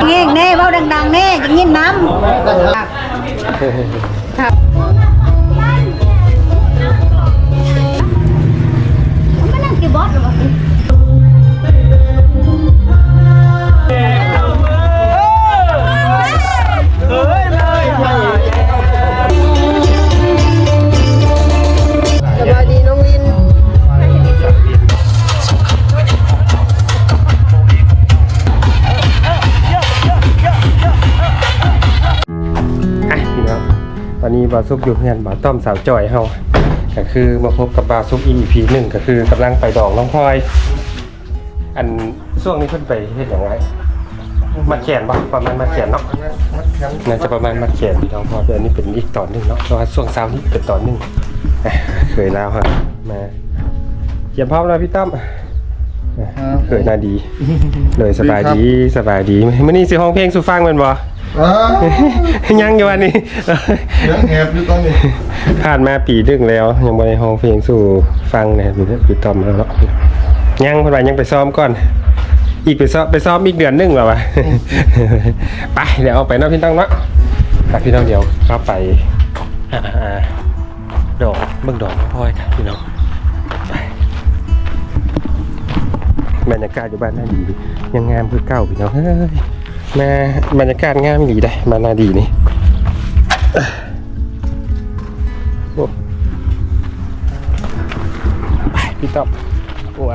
เงี้ยเน่เบาดังๆเน่จะยินน้ำครับไม่นั่งกี่บอสหรอสบายดีน้องลินตอนนี้บาซุปอยู่เพื่อนบาต้อมสาวจ่อยเฮาก็คือมาพบกับบาซุปอีพีหนึ่งก็คือกำลังไปดองน้องพลอยอันช่วงนี้เพิ่นไปเฮ็ดอย่างไรมาเขียนบ่ประมาณมาเขียนเนาะน่าจะประมาณมาเขียนพี่น้องพออันนี้เป็นอีกตอนหนึ่งเนาะเพราะว่าช่วงเช้านี้เป็นตอนหนึ่งเคยแล้วฮะมาเขียนพร้อมแล้วพี่ต้อมเคยน่าดีเลยสบายดีสบายดีมื้อนี้สิห้องเพลงสู่ฟังแม่นบ่ยังอยู่วันนี้ยังแอบอยู่ตอนนี้ผ่านมาปีนึงแล้วยังบ่ได้ห้องเพลงสู่ฟังเนี่ยพี่ต้อมแล้วเนาะยังเพิ่นว่ายังไปซ้อมก่อนอีกไปซ้อมอีกเดือนนึงแล้ววะไปเดี๋ยวเอาไปเนาะพี่ต้องเนาะพี่ต้องเดี๋ยวเข้าไปดอกเบิ่งดอกพ่อยครับพี่น้องไปบรรยากาศอยู่บ้านน่าดียังงามคือเก่าพี่น้องเฮ้ยมาบรรยากาศงามดีได้มานาดีนี่ไปพี่ต๊อบไหว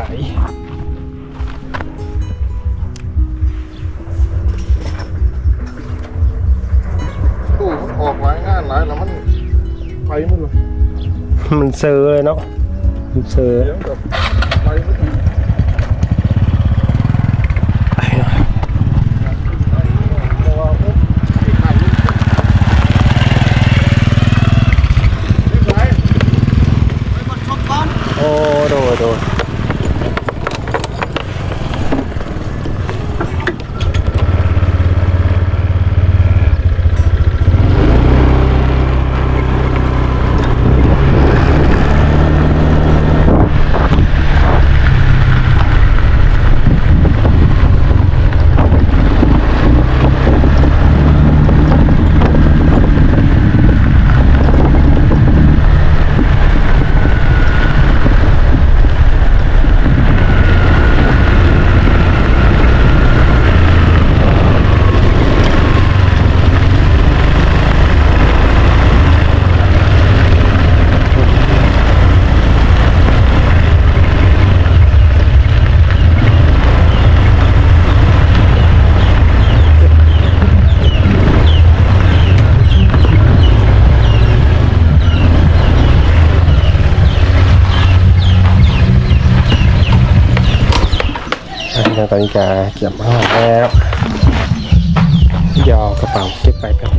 ตู้มันออกหลายงานหลายแล้วมันไปมันเลยมันเซอร์เลยเนาะมันเซอร์แบบไปไม่ถึงโอ้โดตอนนี้จะเก็บห้องแล้วยอกระเป๋าเก็บไปครับ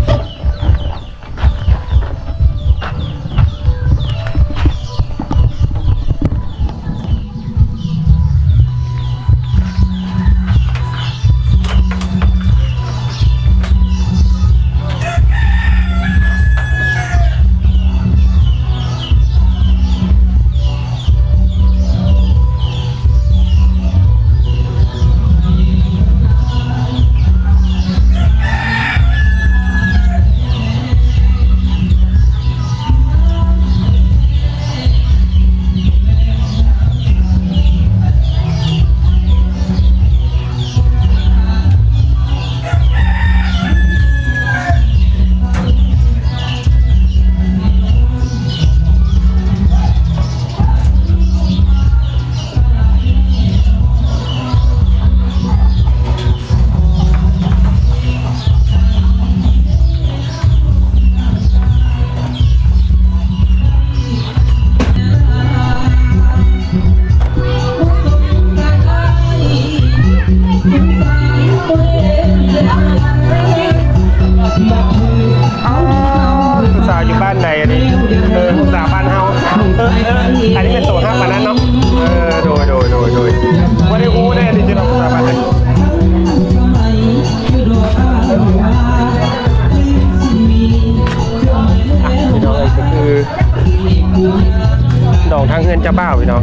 สาวอยู่บ้านไหนอันนี้สาวบ้านเฮาอันนี้เป็นตัวห้าปานนั้นเนาะโดยว่าได้รู้ได้ที่เราสาวบ้านไหนพี่น้องก็คือดอกทางเงินเจ้าบ่าวพี่น้อง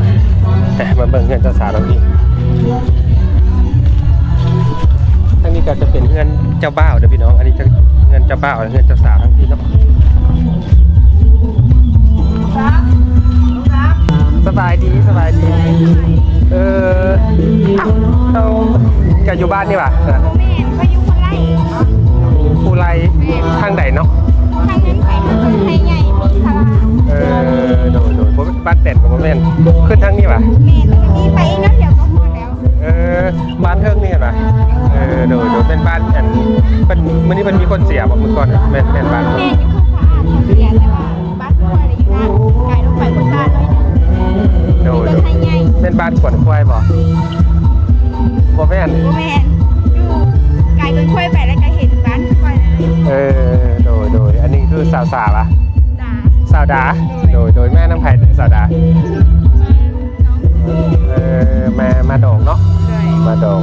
มาเบิ่งเงินเจ้าสาวเราอีก เจ้าบ่าวเด้อพี่น้องอันนี้เงินเจ้าบ่าวเงินเจ้าสาวทั้งพี่เนาะสบายดีเราจะอยู่บ้านนี่ป่ะ แม่เขาอยู่คนไร่ ผู้ไรทางใดเนาะ ทางนั้นไปทางไทยใหญ่มีสลา โดยบ้านเต็ดกับแม่นขึ้นทางนี้ป่ะ แม่ตอนนี้ไปนั่นเดี๋ยวก็หมดแล้ว บ้านเทิงนี่เห็นป่ะโดยเป็นบ้านอันเป็นมื้อนี้มันมีคนเสียบอกเมื่อก่อนแม่นบ้าน แม่อยู่คนสะอาดเสียแต่ว่าบ้านควายอยู่นั่นไกลลงไปคนบ้านเลย โดย คนไทยใหญ่ เป็นบ้านขวัญควายบ่แม่น โบแมนอยู่ไกลคนควายไปแล้วก็เห็นบ้านควายเลย โดยอันนี้คือสาวอ่ะ ด่า สาวดาโดยแม่น้ำไผ่สาวดา มาดองเนาะมาดอง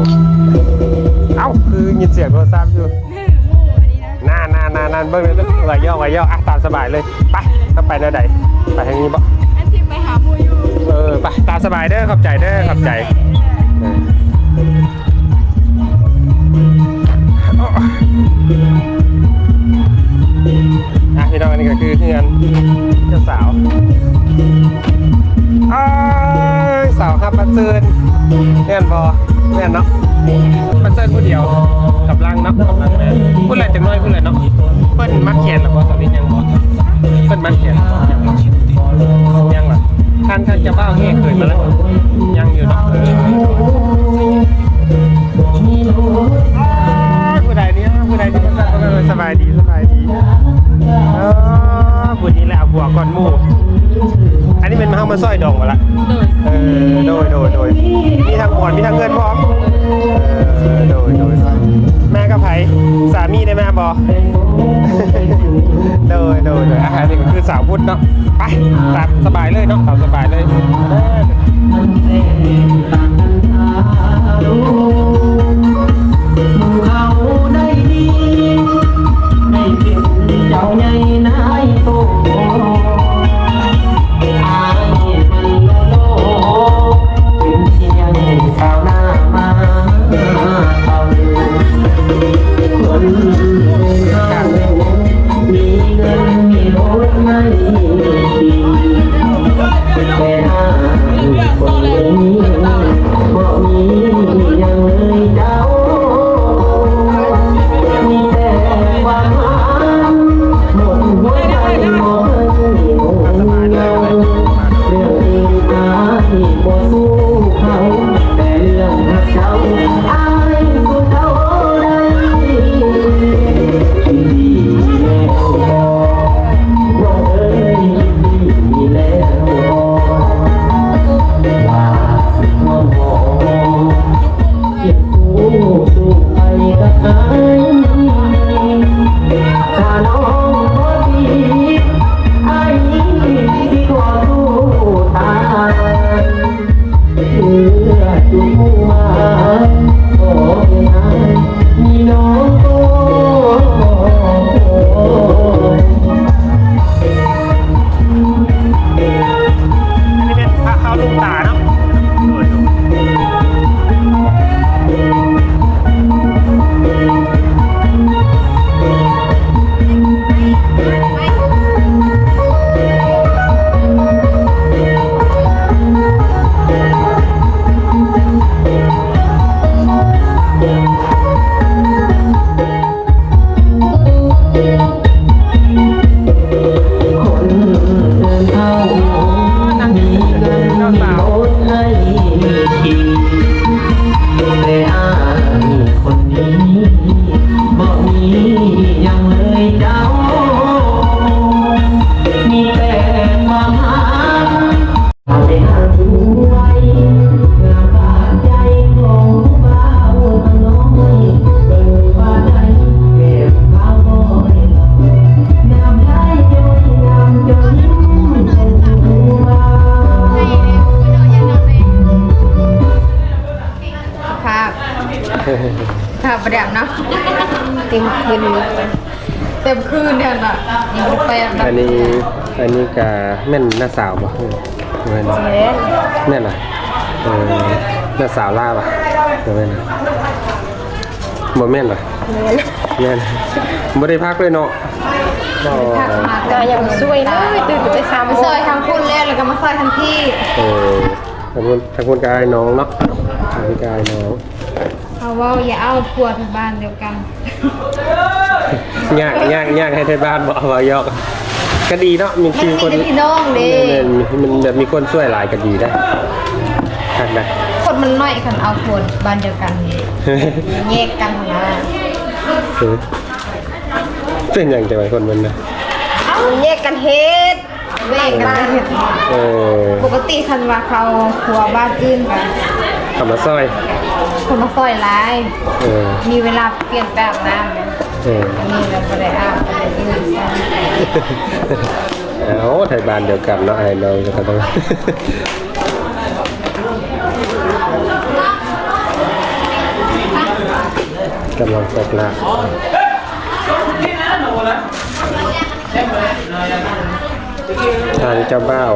เอ้าคือยินเสียงโทรศัพท์อยู่นานเบิ่งเลยไหวย่ออ่ะตามสบายเลยไปต้องไปแนวใดไปทางนี้บ่ อันที่ไปหามูอยู่ ไปตามสบายเด้อขอบใจพี่น้องอันนี้ก็คือเพื่อนเจ้าสาวสาวครับปันเซินเพื่อนบ่เพื่อนเนาะปันเซินผู้เดียวกับลังเนาะกับลังแม่พูดอะไรจังน้อยพูดอะไรเนาะเปิ้นมัดเขียนหรือบ่ตอนนี้ยังบ่เปิ้นมัดเขียนยังหรอท่านจะบ้าเงี้ยเคยมาแล้วยังอยู่เนาะผู้ใดนี่สบายดีบุญนี้แหละบัวก่อนหมู่อันนี้เป็นมาเข้ามาสร้อยดองมาละโดยมีทางก่อนมีทางเงินพร้อมโดยแม่กับไผ่สามีได้แม่บอโดยอาหารนี่ก็คือสาวพุทธเนาะไปตามสบายเลยเนาะตามสบายเลยเขาได้ดีได้เป็นเจ้าใหญ่นายโตอายมันโลเป็นเพียงสาวหน้ามาเอาคนเขามีเงินมีรถไม่ดีแต่หาคนนี้บ่มียังเลยเจ้ามีแต่ความหาหมดหัวใจหมดเงาเรื่องที่ตายบ่สู้เขาแต่เรื่องรักเจ้าอายสู้เขาได้ดีแล้วว่าเอ้ยดีแล้วว่าสิมองเก็บกู้สู้ไปกับอายถ้าน้องบ่ดีอายสิขอสู้ตายเพื่อจูงมาขอให้อายมีน้องโต อันนี้เป็นพระเข้าลูกตาเนาะคนเดินเข้ามีเงินมีรถให้ขี่แต่อายคนนี้บ่มียังเลยเจ้ามีแต่ความหาเอาแต่หาไว้ลำบากใจของบ่าวน้อยเปิดฟ้าใจเก็บข้าวบ่อยน้ำได้จนน้ำจนยิ้มส่งมา ภาพประดับเนาะเต็มคืนเนี่ยน่ะยังไม่ไปอ่ะ อันนี้กะแม่นหน้าสาวป่ะแม่นแม่นอ่ะหน้าสาวล่าป่ะแม่น บ่แม่นเหรอแม่นบ่ได้พักเลยเนาะอ๋อ พักมา ก็ยังช่วยเลยตื่นไปซ้ำ มาซอยทางคุณแล้วแล้วก็มาซอยทางพี่ ทางคนกายน้องเนาะทางคนกายน้อง เขาว่าอย่าเอาผัวที่บ้านเดียวกัน ยากให้ไทยบ้านบ่เอาว่ายอกก็ดีเนาะมี มัน คือ มี คน แต่พี่น้องเด้ มันแบบมีคนช่วยหลายก็ดีได้ทักนะ คนมันน้อยคันเอาผัวบ้านเดียวกันแยกกันนะ เป็นอย่างจะไปคนมันนะ เอาแยกกันเฮ็ดแยกกันเฮ็ด เออ ปกติคันว่าเขาผัวบ้านอื่นกัน ทำมาซอย คนมาซอยหลาย เออ มีเวลาเปลี่ยนแปลงน้ำเนี่ย เออ อันนี้เราไม่ได้อาบอะไรอื่น เอาไทยบ้านเดียวกันเนาะไอ้น้องก็ต้องกำลังตกหนักทางเจ้าบ่าว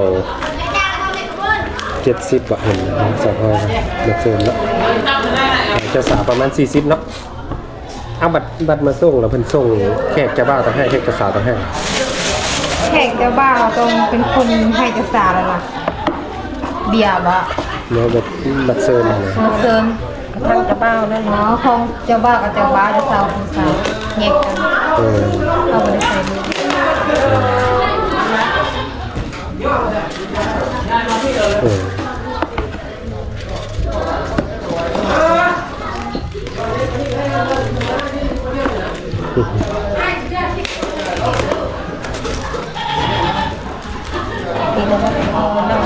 70บาทเห็นสองห้อยมาเชิญเนาะเจ้าสาวประมาณ40เนาะเอาบัตรมาส่งแล้วเพิ่นส่งแขกเจ้าบ่าวต้องให้แขกเจ้าสาวต้องให้ แขกเจ้าบ่าวต้องเป็นคนให้เจ้าสาวแล้วล่ะเบียร์บ่ เนาะบัตรเชิญนะ มาเสริม ทางกระเป๋านั่น เนาะของเจ้าบ่าวกับเจ้าบ่าวเจ้าสาวของสาวแยกกัน เออ เอาไปใส่ดู เออ ปีนึงก็เอานั่ง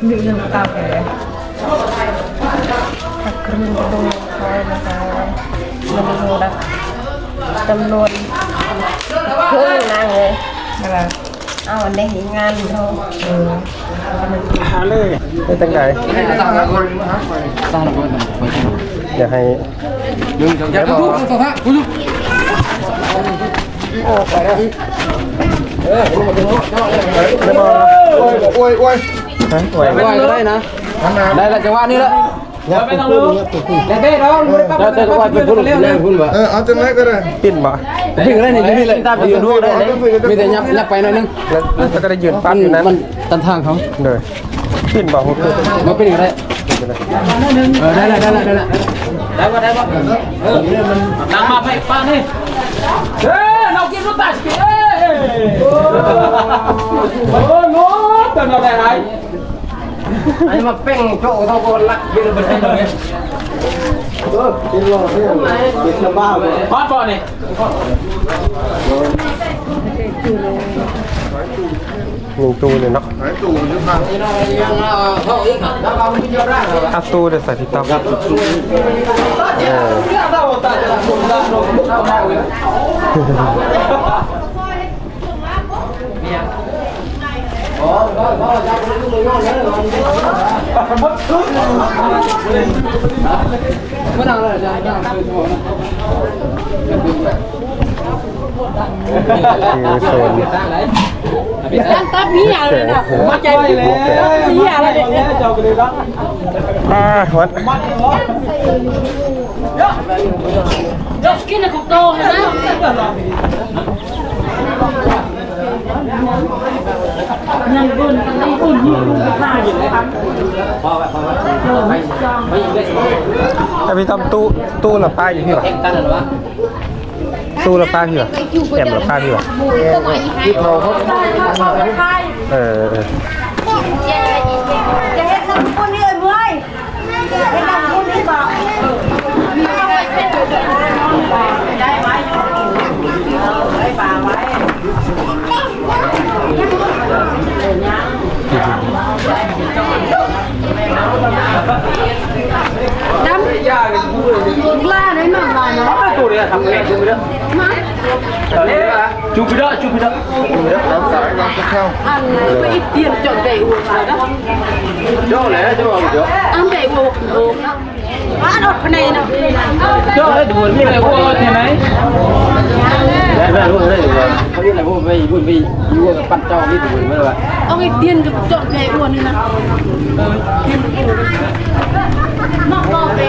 มีเรื่องเก่าไปเลย ทักครึ่งกระดูกคอยนะคะมันมีระจำนวนครึ่งนางเลย อะไร เอาอันได้เห็นงานเขา หาเลยไม่ตั้งใจอยากให้อยากทุกข์ฮะคุณโอ้ไปแล้วโอ้ยโอ้ยฮะโอ้ย ไม่ได้นะได้ละจังหวะนี้ละไม่ต้องรู้เด้ๆเนาะเราจะว่าเป็นผู้เล่นคุณบ่เอาจังไรก็ได้ ปิ้นบ่ ถึงได้นี่นี่เลยยืนด้วยได้มีแต่ยับไปหน่อยนึง แล้วก็ได้ยืนปั้นอยู่นะ มันตันทางเขา เลยปิ้นบ่ผมคือ มาเป็นอะไรได้ละนั่งมาไปป้านี่เรากินรถตัดกินโอ้โหแต่เราได้ไรไอ้มาเป้งโจ้เท่าคนละยืนบนเส้นตรงนี้กินรอเนี่ยกินลำบ้าเลยพอดบ่นี่หนึ่งตู้เลยเนาะ หายตู่ยุพังเท่าอีกแล้วเราไม่ยอมได้หรอ เอาตู้เดี๋ยวใส่ที่ต๊อกเออ ไม่นั่งเลยนั่งคือโซน ตั้งมีอย่างเลยนะมาใจเลยมีอะไรเนี่ย วัด ยกกินของโตเห็นไหมยังบุญยังบุญอยู่ข้างอยู่เลยครับ ถ้าพี่ต้อมตู้ละป้าอยู่พี่หรอตู้ละป้าพี่หรอแอมละป้าพี่หรอ ที่เขาเขา เออ จะให้ทำคนนี้เลยให้ทำคนนี้บอกได้ไหมได้ป่าไว้น้ำล่าได้มากมายเนาะ ตัวนี้ทำไงจูบไปด้วยจูบไปด้วยจูบไปด้วยสายเราจะเข้า อันไปอีกเตียนจดใจหัวสายนะ โจ้เลยโจ้โจ้ อันใจหัวโอ้บ้านอดพนัยนะ โจ้เลยดูนี่เลยว่าที่ไหนได้ได้รู้ได้อยู่ว่าเขาเรียกอะไรพวกไปบุญไปอยู่กับปั้นเจ้านี่ดูไม่รู้ว่า เอาอีกเตียนกับจดใจหัวนี่นะนอกไป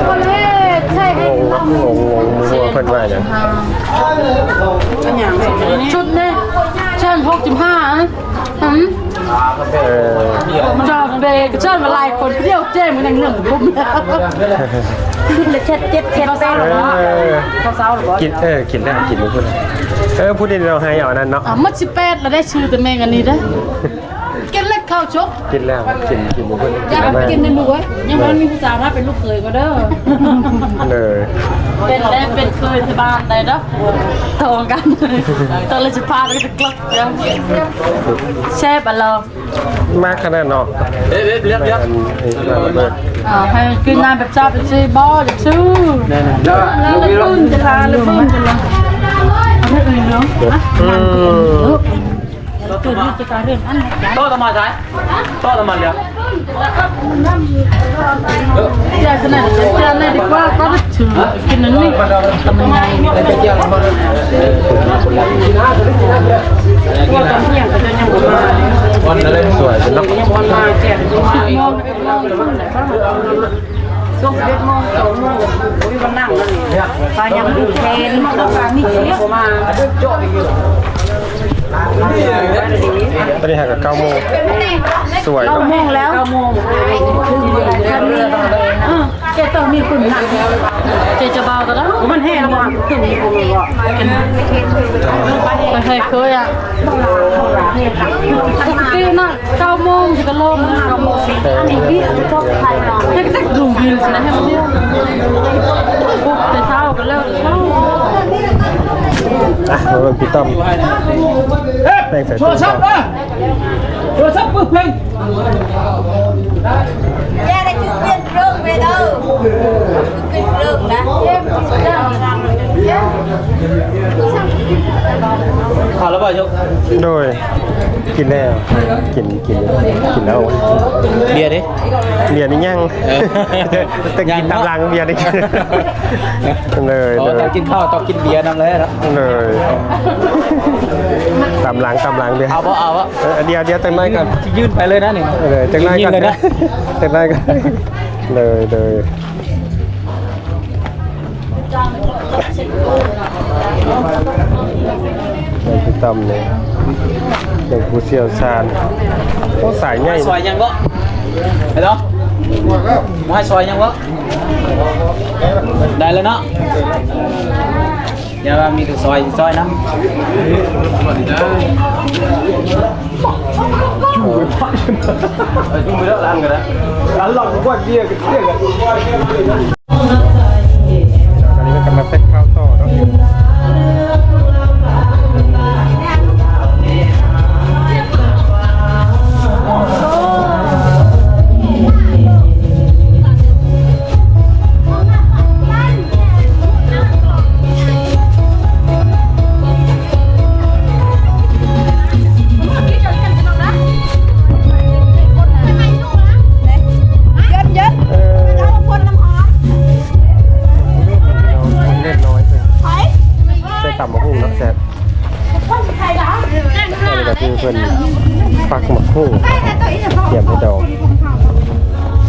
คนเล่ เพิ่นว่าหยัง ชุดเนี่ยเช่น65นะเออ จอบเบรกเช่นมาลายคนเที่ยวเจ้มันยังหนึ่งปุ๊บขึ้นเลยเช็ดเจ็ดเช็ดเต้นหรอเขาเศร้าหรอ กินกินได้กินบ่พูดพูดได้เราให้เอานั่นเนาะ มัด18แล้วได้ชื่อแต่แม่งอันนี้เด้อกินเล็กข้าวชก กินแล้วกินบ่พูด อยากกินในหนูยังมันมีผู้สาวถ้าเป็นลูกเคยก็เด้อ เลย เป็นเคยที่บ้านได้เด้อทองกันตอนเราจะพาไปจะกลับยังแช่บะเรา มากขนาดเนาะเรียบให้กินน้ำแบบจ้าเป็นซีบอลจะชื่อแล้วตื่นจะลาหรือตื่นจะลาไม่อื่นเนาะตื่นจะการเรื่องอันไหนโต๊ะทำไมใช่โต๊ะทำไมเดี๋ยวอยากขนาดจะเจอเลยดีกว่าก็ถือกินนั่นนี่ทำยังไงว่าตอนเที่ยงก็จะยังมาวันอะไรสวยเนาะ ยังมาแจกมองช่วง11 โมง 2 โมงโอ้ยมันนั่งนั่นนี่ปลายังดูเทนต้องการมีเชื้อมาโจทย์อีกอยู่ตอนนี้หากับ9 โมงสวย 9 โมงแล้ว9 โมงเจ๊ต้องมีคุณหนักเจ๊จะเบากันแล้วมันแห้งมากถึงมีคนบอกเคยเคยอ่ะตีน่ะ9 โมงจะกระโลม9 โมงนี่พี่ชอบใครเนาะเด็กๆดูวิวนะให้มันเดียวปุ๊บแต่เช้ากันแล้วเช้ามาพี่ต้อมแป้งใส่ตู้โทรศัพท์ปึ๊บเพลง Ra đây chưa biết rương về đâu. Biết rương đã. ข่าวแล้วป่ะยก โดยกินแล้วกินแล้ว เบียร์ดิ เบียร์นี่ยังแต่กินตามหลังเบียร์นี่เลยต้องกินข้าวต้องกินเบียร์นั่นเลยนะเลยตามหลังเบียร์เอาวะเดี๋ยวแต่งไม้กัน ยื่นไปเลยนะหนึ่ง เลยแต่งไม้กัน เลยนะ แต่งไม้กันเลยพี่ต้อมเนี่ยเป็นผู้เชี่ยวชาญโอ้สายใหญ่ ซอยยังวะไอ้น้องมาให้ซอยยังวะได้แล้วเนาะอย่าว่ามีแต่ซอยนะจุ่มไปแล้วร้านกันนะร้านหลอกกว่าเบี้ยกันเตี้ยกัน ตอนนี้มันกำลังเซ็ตข้าวต่อเนาะต่ำมะฮุ่งเนาะแซ่บนี่ก็คือเพิ่นฟักมะฮุ่งเตรียมให้ดอก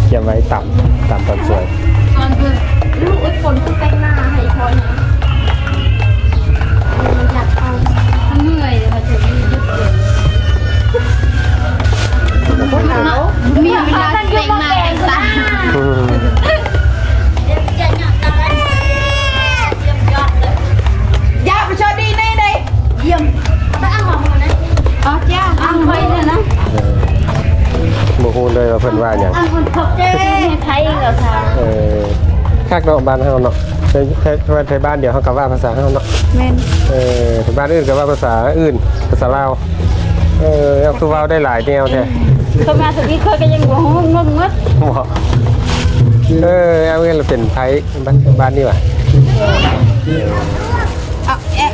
เตรียมไว้ต่ำตอนสวย ลูกไอ้คนที่แต่งหน้าให้พอเนี่ยอยากเอาทั้งเหนื่อยเลยค่ะถึงยุดเลยมีเวลาแต่งหน้าแต่งตาอย่าไปชอดีนี่เลยเยี่ยมต้องเอาหอมนะอ๋อจ้าเอาไว้เลยนะ มะฮุ่งเลยว่าเพิ่นว่าหยัง เอาคนพบเจ้ไทยเหรอคะคักเนาะบ้านเฮาเนาะไทยบ้านเดี๋ยวเฮาก็ว่าภาษาเฮาเนาะแม่นบ้านอื่นก็ว่าภาษาอื่นภาษาลาวเอาคือว่าได้หลายแนวแท้ เข้ามาถึงนี้เคยก็ยังงงมัดเอาเงินเราเป็นไทยบ้านนี่ว่ะ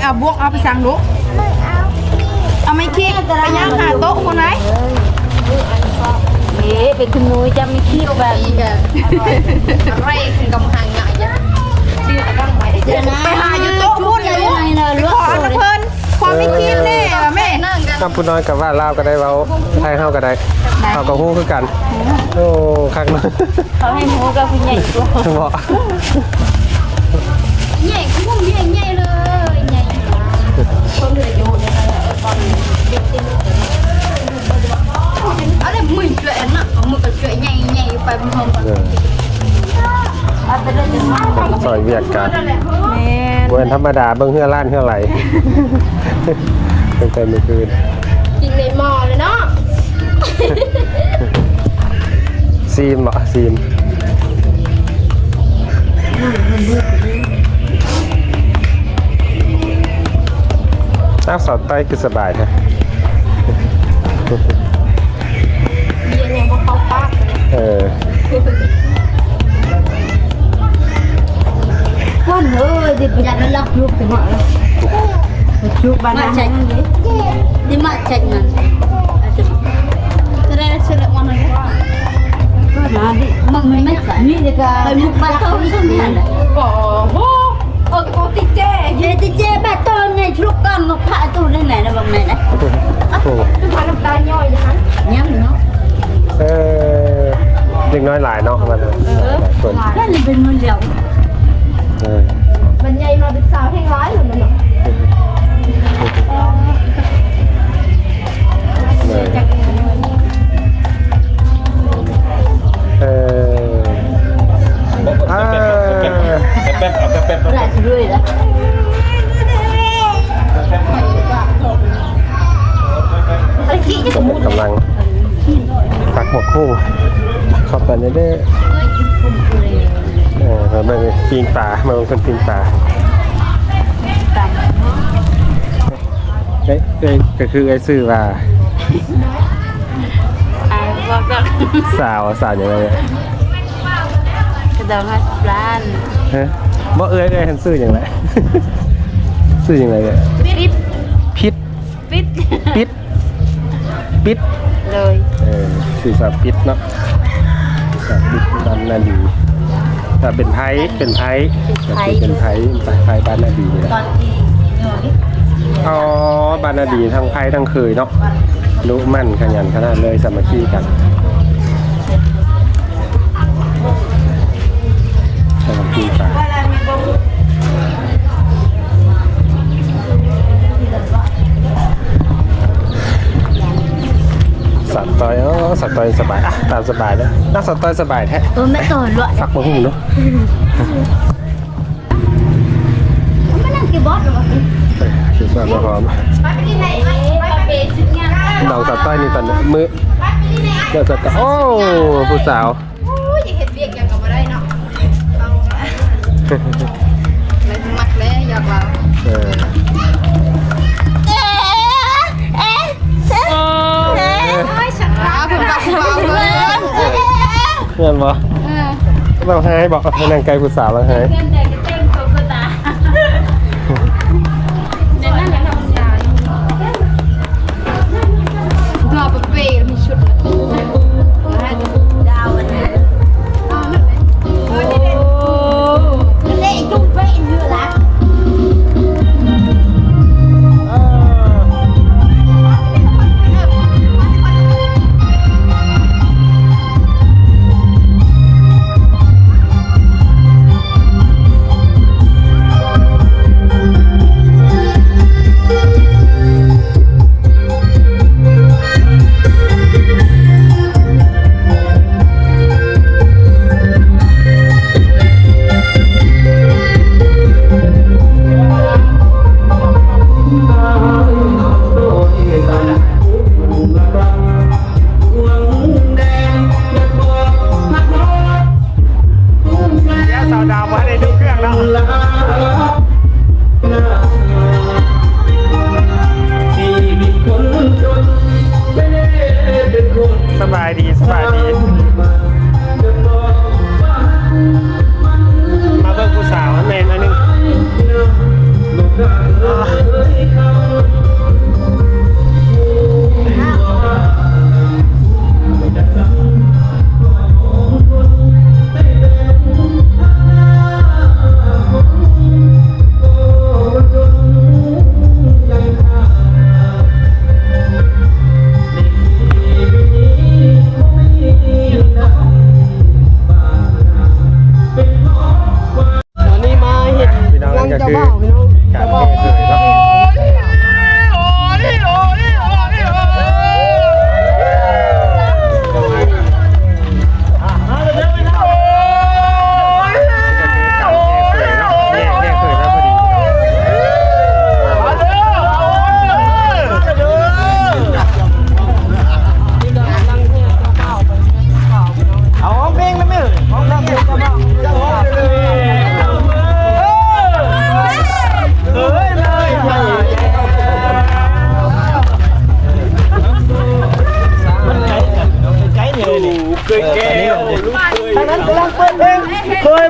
เอาบวกเอาไปสั่งดูเอาไม่คิดไปย่างหาโต๊ะคนไหนเป็นคุณนุ้ยจะไม่คิดแบบอะไรคือกำหังใหญ่ไปหาอยู่โต๊ะพูดเลยขอนะเพิ่นความไม่คิดแน่แม่น้ำพูน้อยกับว่าลาวก็ได้เว้าไทยเฮาก็ได้เขาก็ฮู้คือกันโอ้คักเนาะเขาให้หมูกับผู้ใหญ่ตัวเหมาะ ใหญ่กุ้งใหญ่เลยใหญ่คนเหลืออยู่ในนั้นตอนอะไรมือเจ๋งอ่ะมือก็เจ๋งใหญ่ไปมันห้องกัน ซอยเวียดกัน แม่น เวนธรรมดาเบิ่งเฮือล้านเฮือไหลตั้งแต่เมื่อคืน กินในหม้อเลยเนาะ ซีมเหรอซีมน้ำสอดใต้คือสบายนะ เบียร์เนี่ยเขาปาก วันเอ้ยดิบยันแล้วลูกไปหมดแล้วลูกบ้านนั้นนี่มาเช็คเงิน จะได้เชื่อวันนี้ ก็มาดิมึงไม่ใส่นี่เด็กไปมุกบ้านเขาใช่ไหม ก็โหก็ติเจ เจ๊เจ๊บ้านต้นไงลูกก้อนมาพาตู้ได้ไหนนะบางไหนนะ พาน้ำตาย่อยนะ ยังเนาะ เด็กน้อยหลายเนาะมันหลายคน นั่นเป็นมือเดียว มันใหญ่มาเป็นสาวแห้งร้ายเลยเนาะ หลายช่วยแล้ว อะไรขี้จะสมมุติ กำลังตักหมกคู่เข้าไปในเด้มาเป็นปีนป่ามาเป็นคนปีนป่าก็คือไอ้ซื่อว่า บอกกัน สาวอย่างไร กระดอง50 ล้าน ฮะบ่เอ้ยหันซื่ออย่างไรซื่ออย่างไรเนี่ย ปิด พิษ ปิด ปิดปิด เลย สื่อสารปิดเนาะสารปิดบ้านนาดีถ้าเป็นไทยก็คือเป็นไทยบ้านนาดีนี่แหละ ตอนที่ อ๋อบ้านนาดีทั้งไทยทั้งเคยเนาะรู้มั่นขยันขนาดเลยสามัคคีกันสามัคคีกัน สัตว์ต่อยสัตว์ต่อยสบายตามสบายแล้วนักสัตว์ต่อยสบายแท้ ไม่ต่อหรอก ฟักมาหูเนาะ ไม่นั่งกี่บอสหรอก คือสัตว์มาหอม ไปที่ไหนไปเปย์ชิ้นงาน น้องสัตว์ต่อยนี่ตอนนี้มือเจ้าสัตว์โอ้ผู้สาว โอ้ยอยากเห็นเบียกอยากกลับมาได้เนาะฟังเลยมักเลยอยากเรา ไม่ฉันรักคุณบักเบาเลย เพื่อนบ่เราให้บอกให้นางไก่ผู้สาวเราให้ เงินใดก็เต้งโคโคตาเดี๋ยวนั่นยังทำยาอยู่ เราไปเปย์มีชุดดาวอันนี้โอ้เล่จุ๊บไปเยอะละ สาวดาวมาได้ดูเครื่องแล้วสบายดีมาเบิ่งผู้สาวแมนอันนึง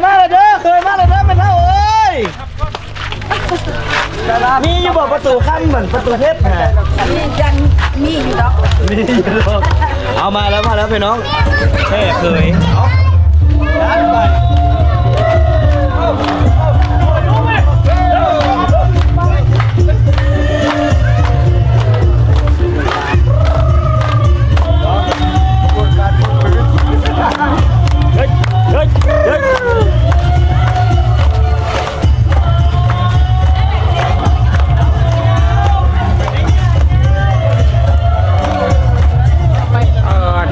มาเลยเด้อเคยมาเลยเด้อไม่เท่าเอ้ยมีอยู่บอกประตูขั้นเหมือนประตูเพชรฮะ นี่ยังมีอยู่ดอก มีอยู่ดอกเอามาแล้วพี่น้องแค่เคย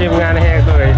ทีมงานแห่เคย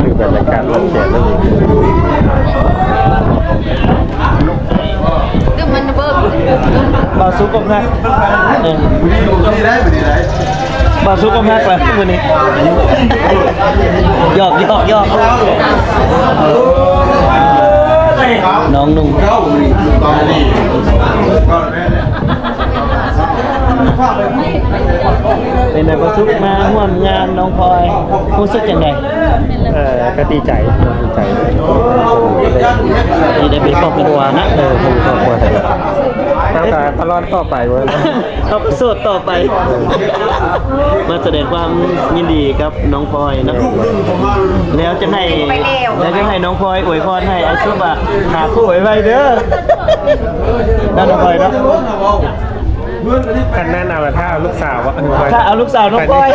คือบรรยากาศมันแก่แล้ว เดี๋ยวมันเบิก บาซุกกับแพทบาซุกกับแพทไปวันนี้หยอกน้องนุ่งเป็นนายประซุกมาร่วมงานน้องพลอยรู้สึกยังไง ก็ดีใจนี่ได้เป็นครอบครัวนะเป็นครอบครัวแต่แล้วก็ตลอดต่อไปเว้ย เขาโสดต่อไปมาแสดงความยินดีกับน้องพลอยนะแล้วจะให้น้องพลอยอวยพรให้ไอ้ซุปอะหาคู่ไว้เด้อนั่นน้องพลอยเนาะ อันนั้นเอาถ้าเอาลูกสาวอะถ้าเอาลูกสาวน้องพลอย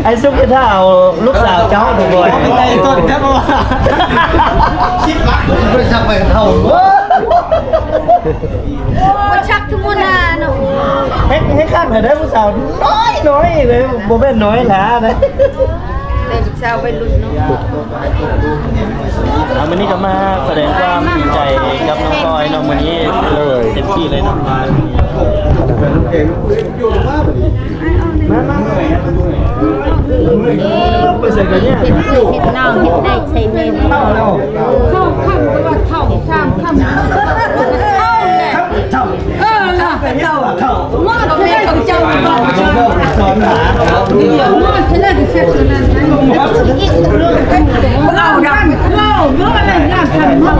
ไอ้ซุปถ้าเอาลูกสาวเจ้าน้องพลอยไอ้ต้นแค่ว่าชิบลักไม่ทำไปเท่ามันชักทุกคนน่ะเนาะ ให้ข้างหน่อยได้ผู้สาวน้อยเลยโบเป็นน้อยหนานะ แต่ลูกสาวไปลุ้นเนาะ วันนี้ก็มาแสดงความดีใจกับน้องพลอยน้องวันนี้เลยเต็มที่เลยน้องมาไปใส่กันเนี่ย เห็ดน้องเห็ดได้ใส่เมนเข้าข้ามก็ว่าเข้าข้ามมอดเมนของเจ้าบ้านสอนหาม อดเท่านั้นแค่เท่านั้นเราดังเราเมื่อไรน่าทันมา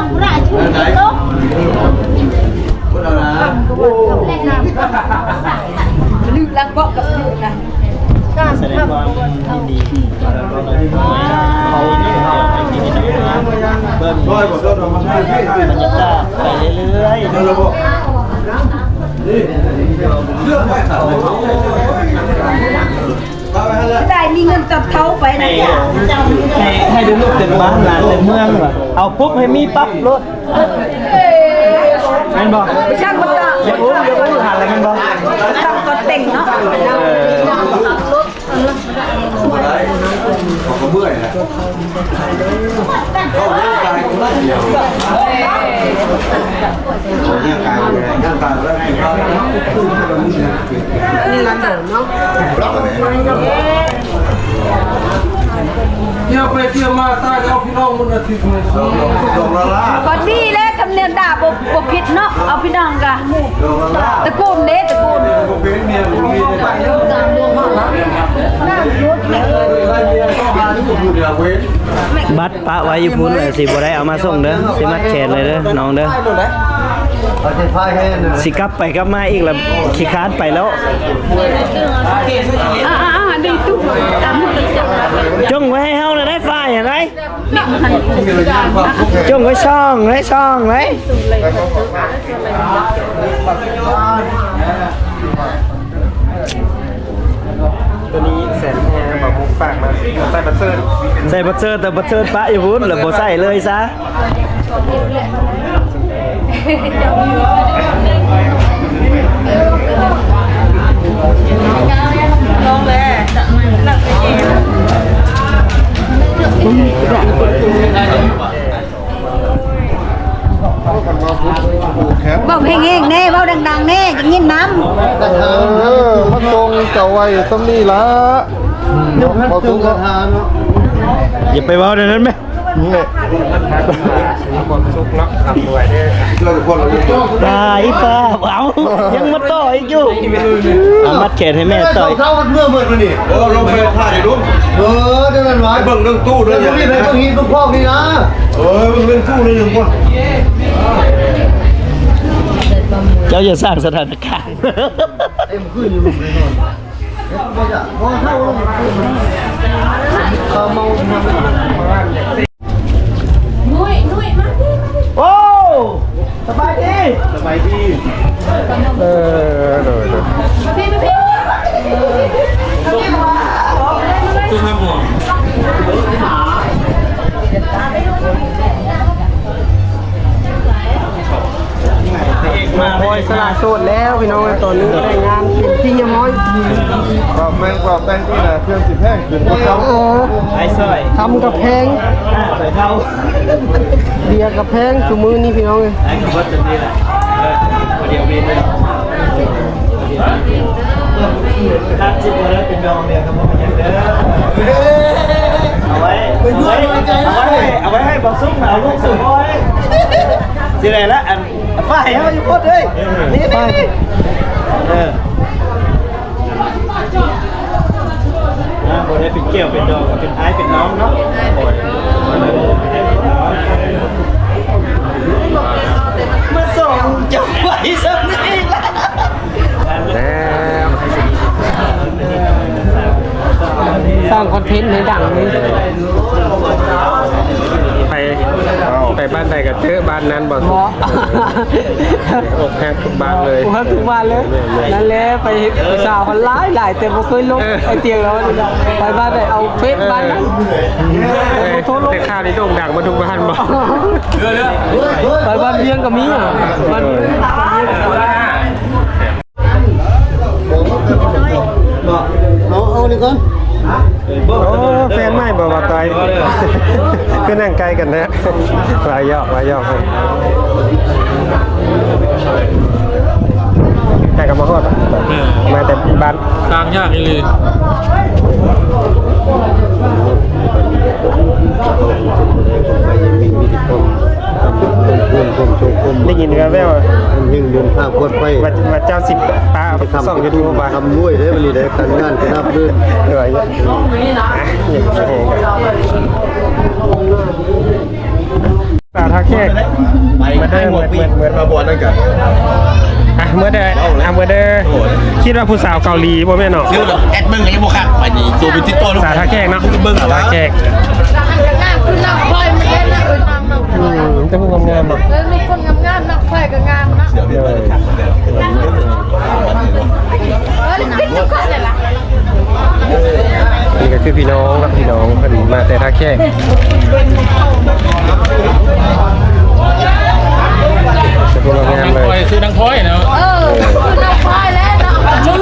กราชูโลกลืมลังเบาะกับลืมนะการ แสดงความยินดีเขานี่เขาไปกินน้ำน้ำเบิ้ลบรรยากาศไปเรื่อยๆ ได้มีเงินจับเท้าไปนะ ให้ดูลูกเต็มบ้านหลานเต็มเมืองว่ะเอาปุ๊บให้มีปั๊บรถแม่นบอก ช่างมันก็ อย่าอุ้มหาอะไรแม่นบอก ช่างก็เต็งเนาะ เที่ยวไปเที่ยวมาใต้เอาพี่น้องมันอาทิตย์นึง ก็ดีแล้วทำเนียมด่าบ่ผิดเนาะเอาพี่น้องกะตะโกนเด้ตะโกน บัตรปะไว้อยู่พุ่นเลยสิบ่ได้เอามาส่งเด้อสิมัดแขนเลยเด้อน้องเด้อสิกลับไปกลับมาอีกแล้วขี้คร้านไปแล้วจงไว้ให้เฮาเลยได้ฝ่ายเห็นไหมจงไว้ช่องไว้ช่องไว้ ตัวนี้แสนแพงบอกมุกฝากมาใส่บัตเซอร์ ใส่บัตเตอร์แต่บัตเตอร์ปะอยู่พุ่นแล้วบ่ใส่เลยซะ เว้าแห้งๆแน่เว้าดังๆแน่จะยินน้ำ พระทรงเจ้าไว้ต้นนี้ละพอสุกทาน อย่าไปเว้าเดี๋ยวนั้นไหม นี่ ความสุขเนาะทำด้วยเด้อ ตายฟ้าเอายังมาต่ออีกอยู่เอามัดแขนให้แม่ต่อย เท่าเมื่อเมื่อนี่ลงไปถ่ายรูปเดี๋ยวนั้นไว้เบิ่งเรื่องตู้ด้วยอย่างนี้เลยต้องหินต้องพอกนี่นะเรื่องตู้เลยหนึ่งคน เจ้าอย่าสร้างสถานการณ์ เอ็มขึ้นอยู่เลยนอนพอเท่าข้าวเมา โอ้สบายดี เลยมาพอยสละโสดแล้วพี่น้องตอนนี้แต่งงานเป็นที่ยังน้อย กรอบแมงกรอบแตงที่น่ะเครื่องสิแพงขึ้นกว่าเขา ไอ้สร้อย ทำกับแพง ใส่เท้า เบียร์กับแพงชูมือนี่พี่น้องเลย ไอ้ขบวนนี้แหละเดี๋ยวเวียนเลยตัดจิตแล้วเป็นดองเดียวกับผมอย่างเดิมเอาไว้ให้บอกซุ้มเอาลูกสุดเอาไว้สิไรละอันฝ่ายให้มาอยู่พดเลยนี่ไปบได้เป็นเกี่ยวเป็นดองเป็นไอ้เป็นน้องเนาะมาส่งจับไว้สักนิดแล้ว สร้างคอนเทนต์ให้ดังนี่ไปบ้านใดก็เจอบ้านนั้นบ่ถูกอกแหกทุกบ้านเลยอกแหกทุกบ้านเลยนั่นแหละไปสาวคนร้ายหลายแต่บ่เคยลงไอเตียงแล้วไปบ้านใดเอาเฟซบ้านนั้นแต่ข่าวนี้โด่งดังมาทุกบ้านบ่ไปบ้านเวียงก็มีอ่ะบ้านเอานี่ก่อน โอ้แฟนใหม่บ่ว่าตายคือนั่งไกลกันนะลายยอกให้แต่ก็มาฮอดมาแต่บ้าน ทางยากอีหลี ได้ยินกันแว่ว ยิ่งเดินทางคนไป ว่าเจ้าสิบป้าเอาไปส่องยูทูบมา ทำด้วยได้วันนี้ได้การงานกันนับด้วย เหนื่อยอย่างนี้สาวท่าแขกมาเดินเหมือน มาบอลนั่นกัน เมื่อเด้อคิดว่าผู้สาวเกาหลีบ่แม่นเนาะ ชื่อแอดมึงไอ้พวกข้างไปนี่ตัวเป็นที่โต สาวท่าแขกเนาะสาวท่าแขกจะพูดงามๆเนาะ มีคนงามๆเนาะ ใส่กับงานนะ เลย กินทุกคนเลยล่ะ นี่ก็คือพี่น้องครับพี่น้องเพิ่นมาแต่ท่าแค่จะเป็นงานเลย คอยซื้อนังพอยเนาะ คือน้ำพายแล้วเนาะลุง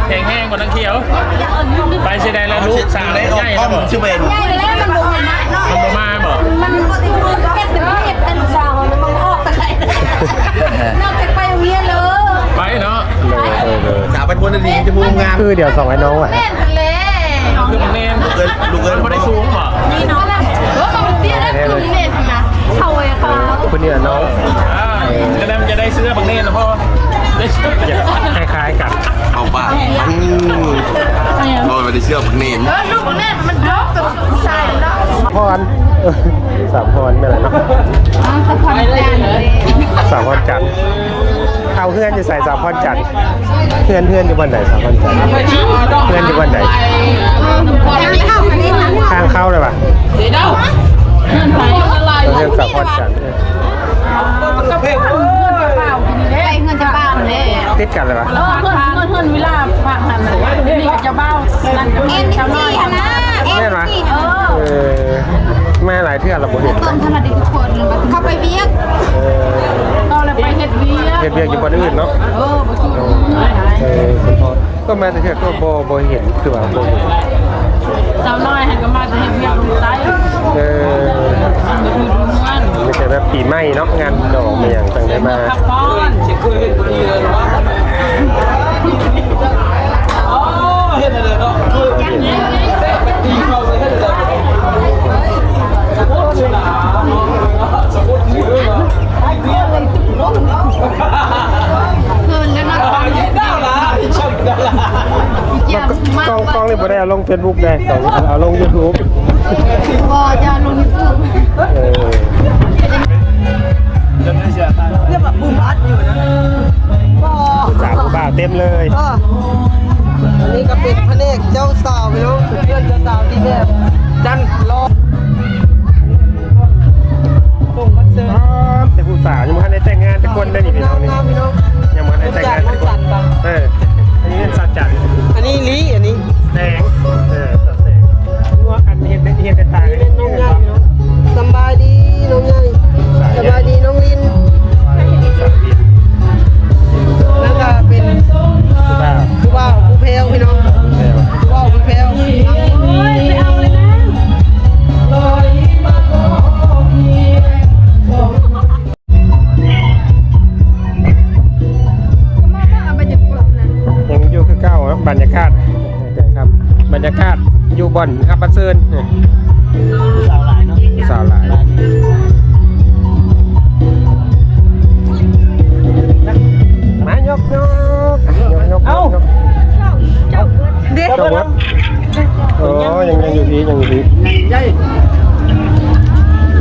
แข็งแห้งกว่านังเขียวไปเสียดายแล้วลูกสาวใหญ่แล้วบ่ ชื่อเป็น ใหญ่แล้วมันบ่มันนะเนาะ มันบ่มาบ่ มันบ่ได้มือเก็บเป็นเก็บเป็นสาวแล้วมันออกตะไคร้นอกจากไปโรงเรียนเลย ไปเนาะ เลย สาวเป็นคนดีจะพูดงาม คือเดี๋ยวส่งให้น้องว่ะ แม่นเลย คือมันแน่น ลูกเอิญ มันบ่ได้สูงบ่ นี่น้องนะรถต้องเตี้ยแล้วลุงเล่นนะเข้าไว้ค่ะ คนนี้น้อง จะได้ซื้อบางเน่นนะพ่อได้ซื้อ คล้ายๆกัน เอาป่ะโดนไปได้เชื่อพักเนน ลูกเล่นมันรบกับใส่แล้ว พรสามพรไม่อะไรเนาะ สะพานแดงเลย สามพรจันทร์เอาเพื่อนจะใส่สามพรจันทร์เพื่อนอยู่วันไหนสามพรจันทร์เพื่อนอยู่วันไหนข้างเข้าเลยป่ะ เงินไปอะไร เรื่องสามพรจันทร์ เงินจะเปล่ากินเลยเงินจะเปล่าเลย ติดกันเลยป่ะ เงินเวลาผ่านหันเลยนี่จะเบ้านั่นจะมีชาวน้อยนะ แม่นปะแม่หลายเทื่อเราบ่เห็น ต้นธรรมดาทุกคนเข้าไปเวียก ก็เลยไปเฮ็ดเวีย เวียกอยู่บนอื่นเนาะ ประชุม สมพรก็มาแต่เทื่อก็บ่เห็นคือว่าบ่เห็น ชาวน้อยหันก็มาจะเฮ็ดเวียกลงใต้ ไม่ใช่แบบปีใหม่เนาะงานดอกมาอย่างต่างได้มา พักผ่อน กล้องนี่บ่ได้เอาลง Facebook ได้ต้องเอาลง YouTube บ่จะลงยูทูบ สาวบ่าวเต็มเลย อันนี้ก็เป็นพระเอกเจ้าสาวพี่น้องเพื่อนเจ้าสาวที่แบบจันรอส่งบัตรเชิญ แต่ผู้สาวยังบ่ทันได้แต่งงานแต่คนได้นี่พี่น้องนี่ พี่น้อง ยังบ่ทันได้แต่งงานแต่คนอันนี้เป็นสัจจัน อันนี้ลีอันนี้ แสงสัจแสงว่าอันเห็นได้ตา อันนี้เป็นน้องใหญ่พี่น้องสบายดีน้องใหญ่สบายดีน้องลินแล้วก็เป็น บ่าว ผู้บ่าวผู้เพลวพี่น้องผู้บ่าวผู้เพลว ไปเอาเลยนะเอาไปหยิบก่อนนะ ยังอยู่คือเก่าครับบรรยากาศครับบรรยากาศอยู่บ่อนครับบัดเซิน สาวหลายเนาะ สาวหลายมายกเอ้าเด็กโอ้ยังอยู่พี่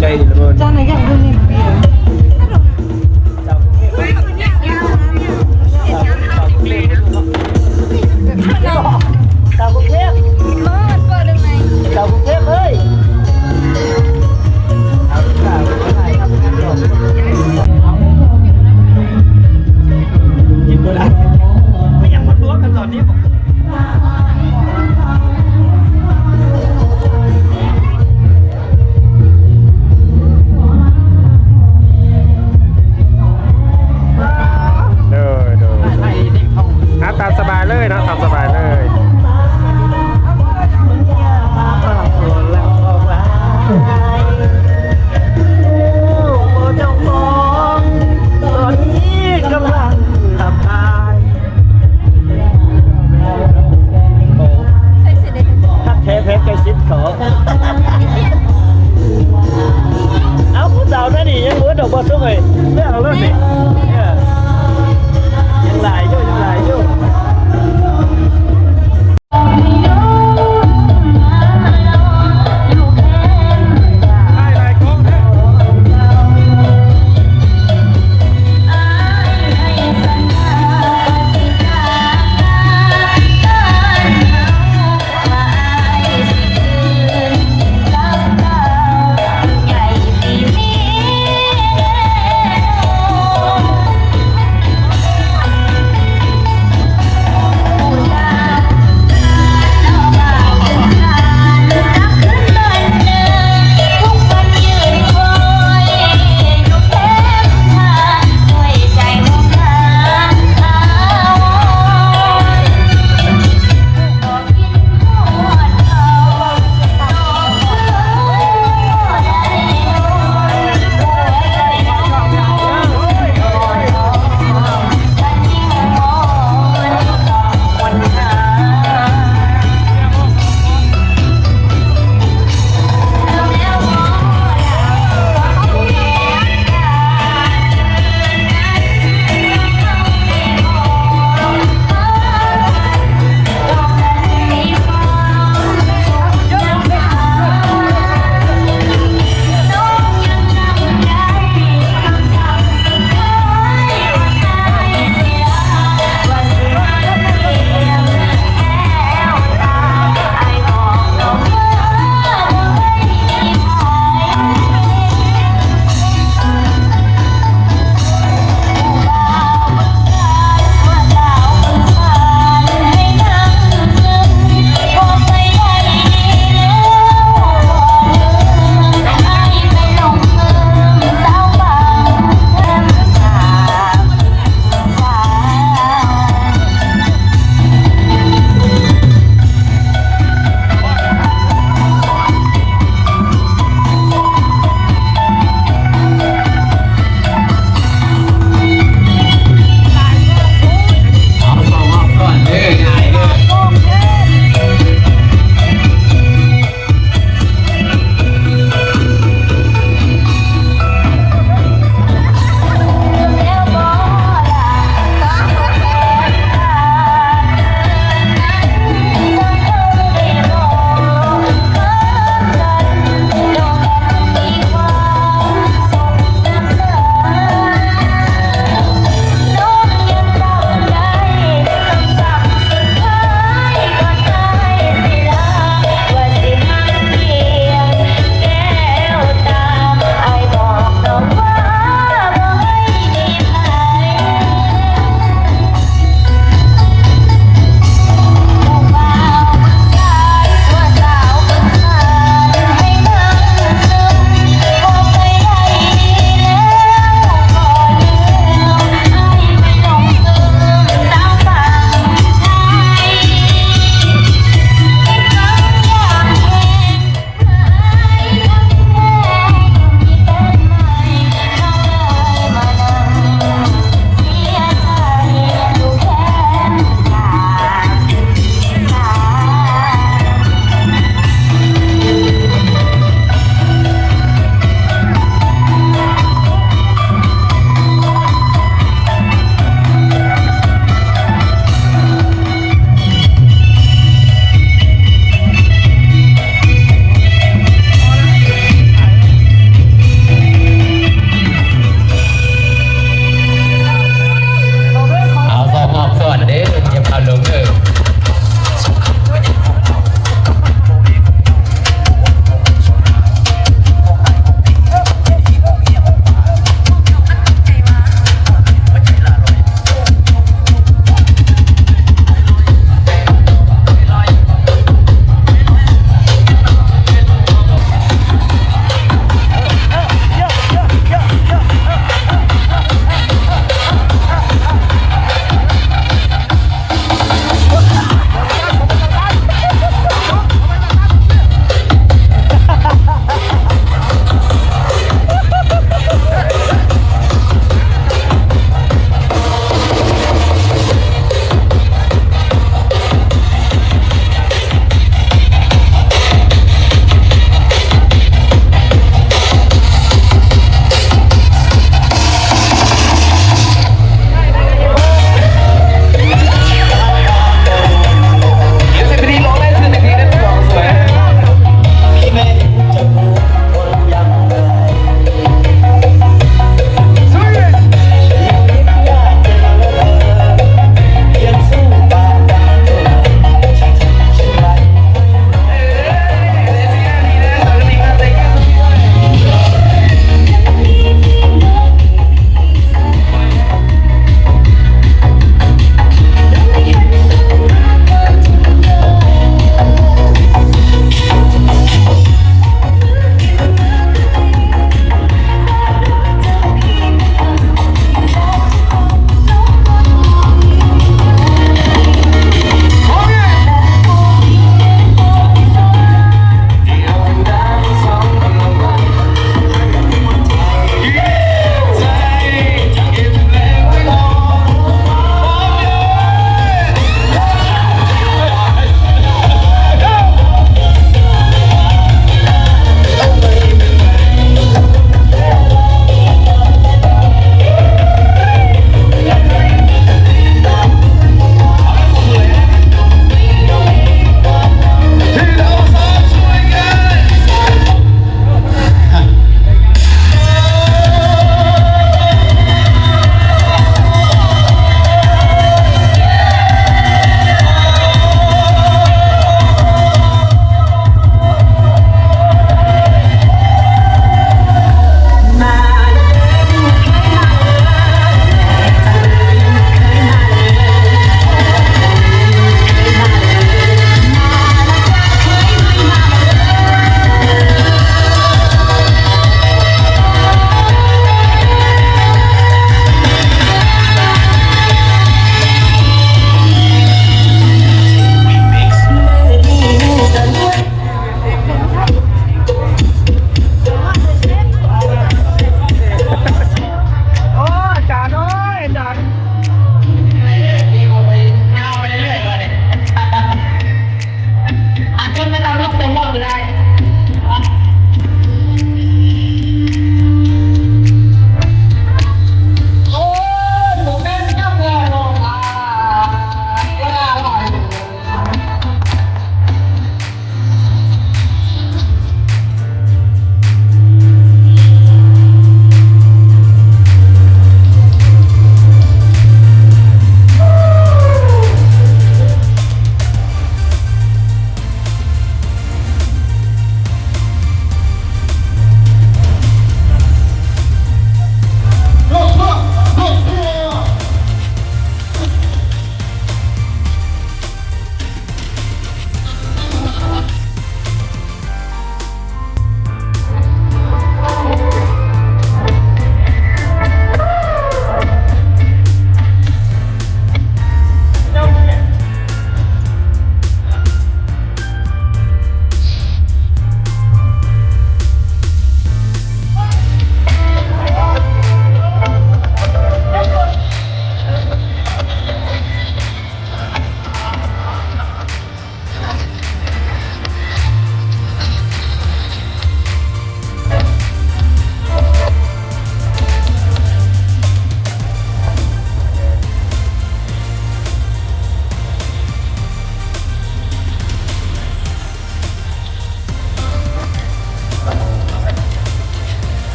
ใจดีระเบิด จ้าไหนอย่างดูนี่ สาวกรุงเทพสาวกรุงเทพเฮ้ยกินบ่ได้ไม่อยากมาตัวกันตอนนี้ผมตามสบายเลยนะตามสบายเลย กำลังหับอายทักแท้เพชรไกซิดขอเอาผู้สาวนั่นนี่ยังเหลือดอกบัวซุกเลยเลือกเอาเลือกนี่